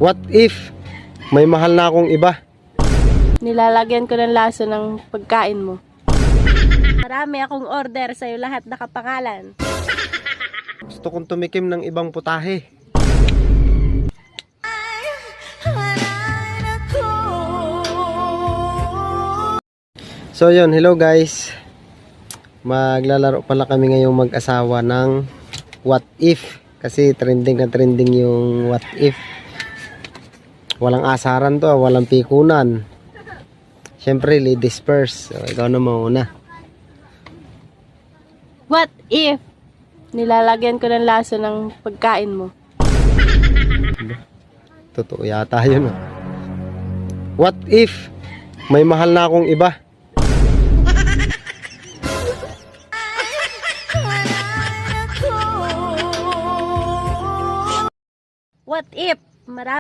What if may mahal na akong iba? Nilalagyan ko ng laso ng pagkain mo. Marami akong order sa'yo, lahat nakapangalan. Gusto kong tumikim ng ibang putahe. So yun, hello guys. Maglalaro pala kami ngayong mag-asawa ng what if. Kasi trending na trending yung what if. Walang asaran to, walang pikunan. Siyempre, ladies first. So, ikaw na mauna. What if nilalagyan ko ng laso ng pagkain mo? Totoo yata yun. What if may mahal na akong iba? What if marami